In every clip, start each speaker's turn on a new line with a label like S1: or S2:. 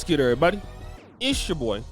S1: What's good, everybody? It's your boy,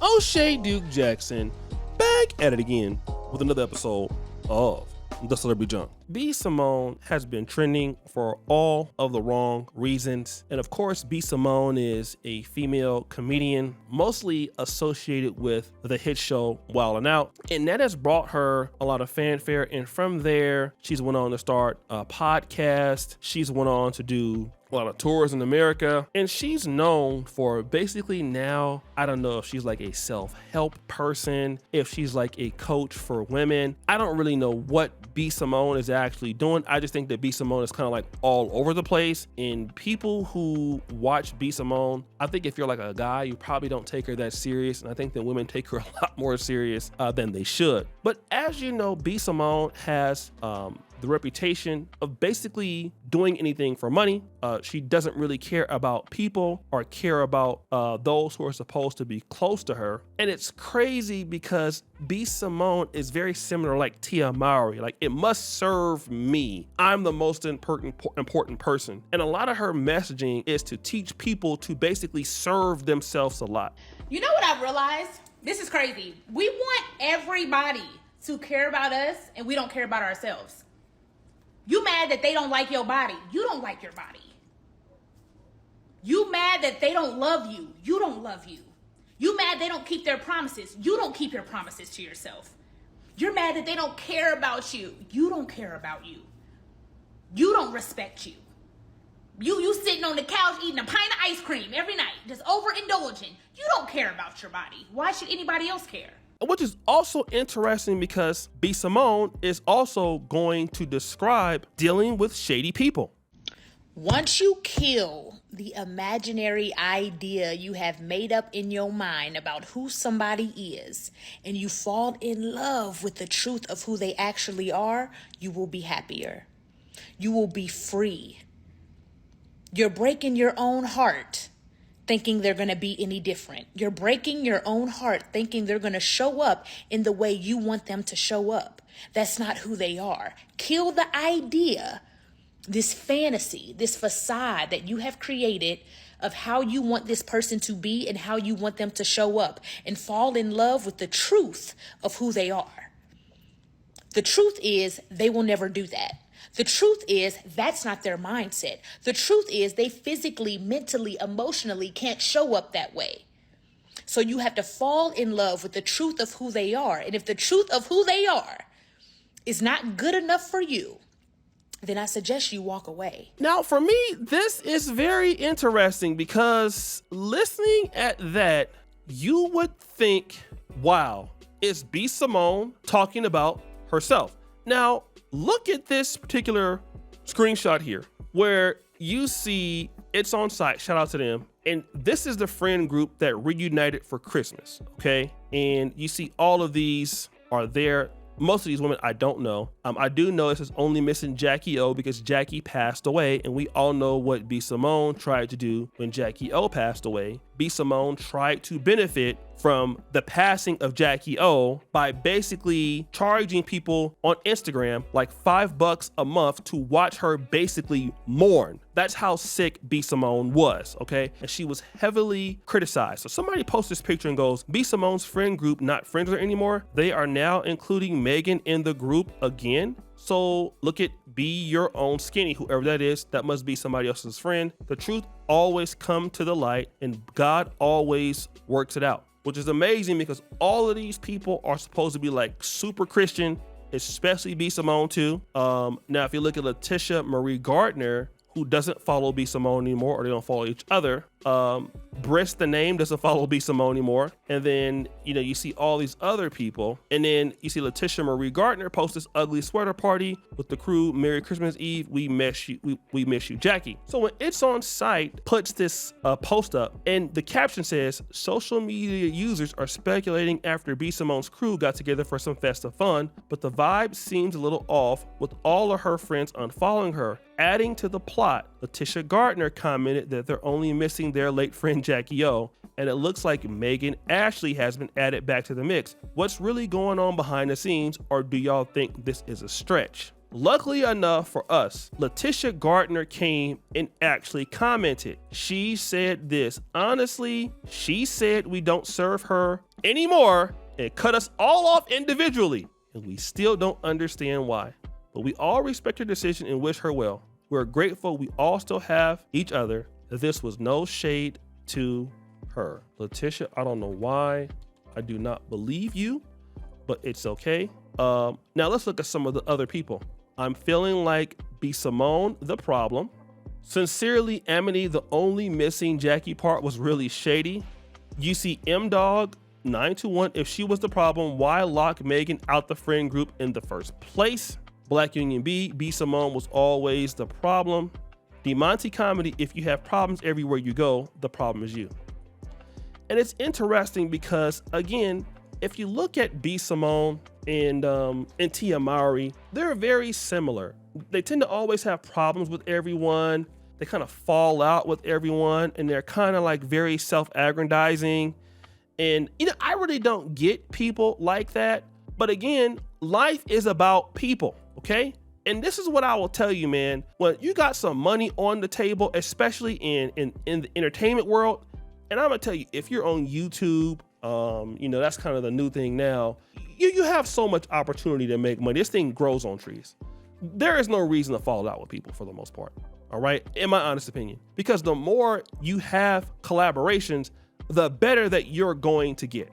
S1: O'Shea Duke Jackson, back at it again with another episode of The Celebrity Junk. B Simone has been trending for all of the wrong reasons. And of course, B Simone is a female comedian, mostly associated with the hit show Wild 'N Out. And that has brought her a lot of fanfare. And from there, she's went on to start a podcast. She's went on to do a lot of tours in America, and she's known for basically now, I don't know if she's like a self-help person, if she's like a coach for women. I don't really know what B Simone is actually doing. I just think that B Simone is kind of like all over the place, and people who watch B Simone, I think if you're like a guy, you probably don't take her that serious, and I think that women take her a lot more serious than they should. But as you know, B Simone has the reputation of basically doing anything for money. She doesn't really care about people or care about those who are supposed to be close to her. And it's crazy because B Simone is very similar like Tia Mowry. Like, it must serve me. I'm the most important person. And a lot of her messaging is to teach people to basically serve themselves a lot.
S2: You know what I've realized? This is crazy. We want everybody to care about us, and we don't care about ourselves. You mad that they don't like your body. You don't like your body. You mad that they don't love you. You don't love you. You mad they don't keep their promises. You don't keep your promises to yourself. You're mad that they don't care about you. You don't care about you. You don't respect you. You sitting on the couch eating a pint of ice cream every night, just overindulging. You don't care about your body. Why should anybody else care?
S1: Which is also interesting because B Simone is also going to describe dealing with shady people.
S2: Once you kill the imaginary idea you have made up in your mind about who somebody is, and you fall in love with the truth of who they actually are, you will be happier. You will be free. You're breaking your own heart thinking they're going to be any different. You're breaking your own heart thinking they're going to show up in the way you want them to show up. That's not who they are. Kill the idea, this fantasy, this facade that you have created of how you want this person to be and how you want them to show up, and fall in love with the truth of who they are. The truth is they will never do that. The truth is that's not their mindset. The truth is they physically, mentally, emotionally can't show up that way. So you have to fall in love with the truth of who they are. And if the truth of who they are is not good enough for you, then I suggest you walk away.
S1: Now, for me, this is very interesting because listening at that, you would think, wow, it's B Simone talking about herself. Now, look at this particular screenshot here where you see It's On Site. Shout out to them. And this is the friend group that reunited for Christmas. Okay. And you see all of these are there. Most of these women I don't know. I do know this is only missing Jackie O because Jackie passed away, and we all know what B Simone tried to do when Jackie O passed away. B Simone tried to benefit from the passing of Jackie O by basically charging people on Instagram like $5 a month to watch her basically mourn. That's how sick B Simone was, okay? And she was heavily criticized. So somebody posts this picture and goes, B Simone's friend group not friends with her anymore. They are now including Megan in the group again. So look at Be Your Own Skinny, whoever that is, that must be somebody else's friend. The truth always come to the light, and God always works it out, which is amazing because all of these people are supposed to be like super Christian, especially B Simone too. Now, if you look at Letitia Marie Gardner, who doesn't follow B Simone anymore, or they don't follow each other. Briss, the name, doesn't follow B Simone anymore. And then, you see all these other people. And then you see Letitia Marie Gardner post this ugly sweater party with the crew. Merry Christmas Eve. We miss you. We miss you, Jackie. So when It's On Site puts this post up, and the caption says, social media users are speculating after B Simone's crew got together for some festive fun, but the vibe seems a little off with all of her friends unfollowing her. Adding to the plot, Letitia Gardner commented that they're only missing their late friend Jackie O, and it looks like Megan Ashley has been added back to the mix. What's really going on behind the scenes, or do y'all think this is a stretch? Luckily enough for us, Letitia Gardner came and actually commented. She said this, honestly, she said we don't serve her anymore and cut us all off individually. And we still don't understand why. But we all respect her decision and wish her well. We're grateful we all still have each other. This was no shade to her. Letitia, I don't know why I do not believe you, but it's okay. Now let's look at some of the other people. I'm feeling like B Simone, the problem. Sincerely, Amity, the only missing Jackie part was really shady. You see M-Dog 921, if she was the problem, why lock Megan out the friend group in the first place? Black Union B Simone was always the problem. DeMonte Comedy, if you have problems everywhere you go, the problem is you. And it's interesting because, again, if you look at B Simone and Tia Mowry, they're very similar. They tend to always have problems with everyone. They kind of fall out with everyone, and they're kind of like very self-aggrandizing. And, I really don't get people like that. But again, life is about people, okay? And this is what I will tell you, man. When you got some money on the table, especially in the entertainment world, and I'm gonna tell you, if you're on YouTube, that's kind of the new thing now. You have so much opportunity to make money. This thing grows on trees. There is no reason to fall out with people for the most part. All right, in my honest opinion, because the more you have collaborations, the better that you're going to get,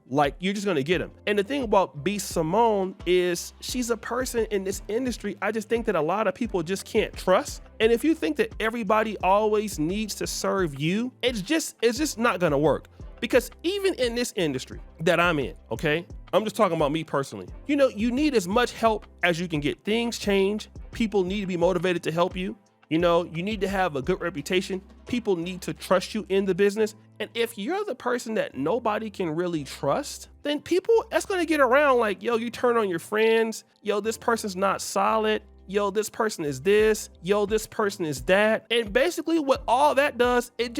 S1: like you're just going to get them. And the thing about B Simone is she's a person in this industry I just think that a lot of people just can't trust. And if you think that everybody always needs to serve you, it's just not going to work. Because even in this industry that I'm in, okay, I'm just talking about me personally, you need as much help as you can get. Things change. People need to be motivated to help you. You need to have a good reputation. People need to trust you in the business. And if you're the person that nobody can really trust, then that's going to get around like, yo, you turn on your friends. Yo, this person's not solid. Yo, this person is this. Yo, this person is that. And basically what all that does, it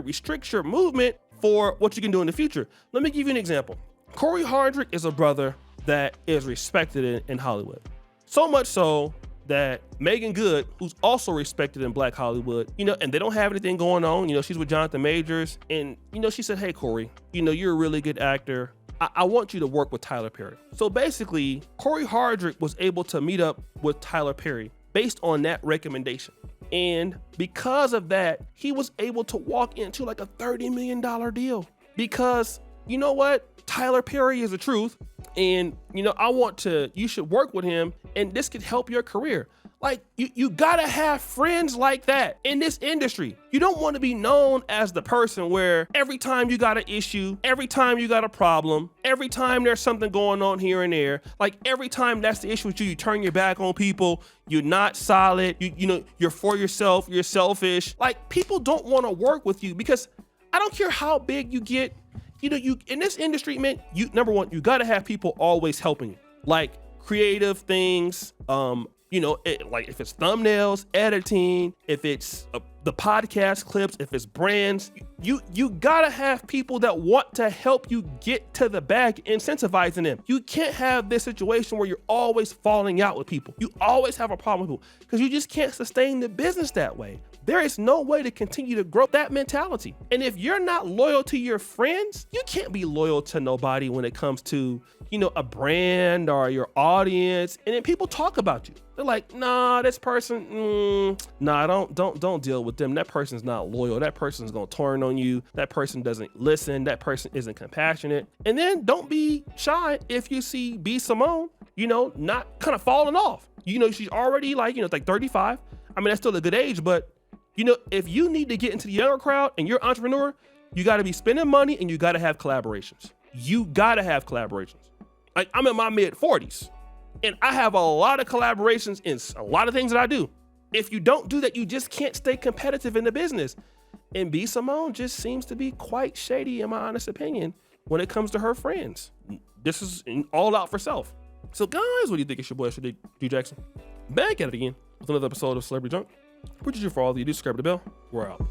S1: restricts your movement for what you can do in the future. Let me give you an example. Corey Hardrick is a brother that is respected in Hollywood. So much so that Megan Good, who's also respected in Black Hollywood, and they don't have anything going on, she's with Jonathan Majors, and, she said, hey, Corey, you're a really good actor. I want you to work with Tyler Perry. So basically, Corey Hardrick was able to meet up with Tyler Perry based on that recommendation. And because of that, he was able to walk into like a $30 million deal because, you know what? Tyler Perry is the truth. And, you should work with him and this could help your career. Like you gotta have friends like that in this industry. You don't want to be known as the person where every time you got an issue, every time you got a problem, every time there's something going on here and there, like every time that's the issue with you, you turn your back on people, you're not solid, you're for yourself, you're selfish. Like people don't want to work with you because I don't care how big you get, you in this industry, man, number one, you gotta have people always helping you. Like creative things, like if it's thumbnails, editing, if it's the podcast clips, if it's brands, you gotta have people that want to help you get to the bag, incentivizing them. You can't have this situation where you're always falling out with people. You always have a problem with people because you just can't sustain the business that way. There is no way to continue to grow that mentality. And if you're not loyal to your friends, you can't be loyal to nobody when it comes to, a brand or your audience. And then people talk about you. They're like, nah, this person, don't deal with them. That person's not loyal. That person's gonna turn on you. That person doesn't listen. That person isn't compassionate. And then don't be shy if you see B Simone, not kind of falling off. She's already like 35. I mean, that's still a good age, but if you need to get into the younger crowd and you're an entrepreneur, you got to be spending money and you got to have collaborations. You got to have collaborations. Like I'm in my mid 40s and I have a lot of collaborations in a lot of things that I do. If you don't do that, you just can't stay competitive in the business. And B Simone just seems to be quite shady, in my honest opinion, when it comes to her friends. This is all out for self. So guys, what do you think? It's your boy, D Jackson. Back at it again with another episode of Celebrity Junk. Producer for all of you. Do subscribe to the bell. We're out.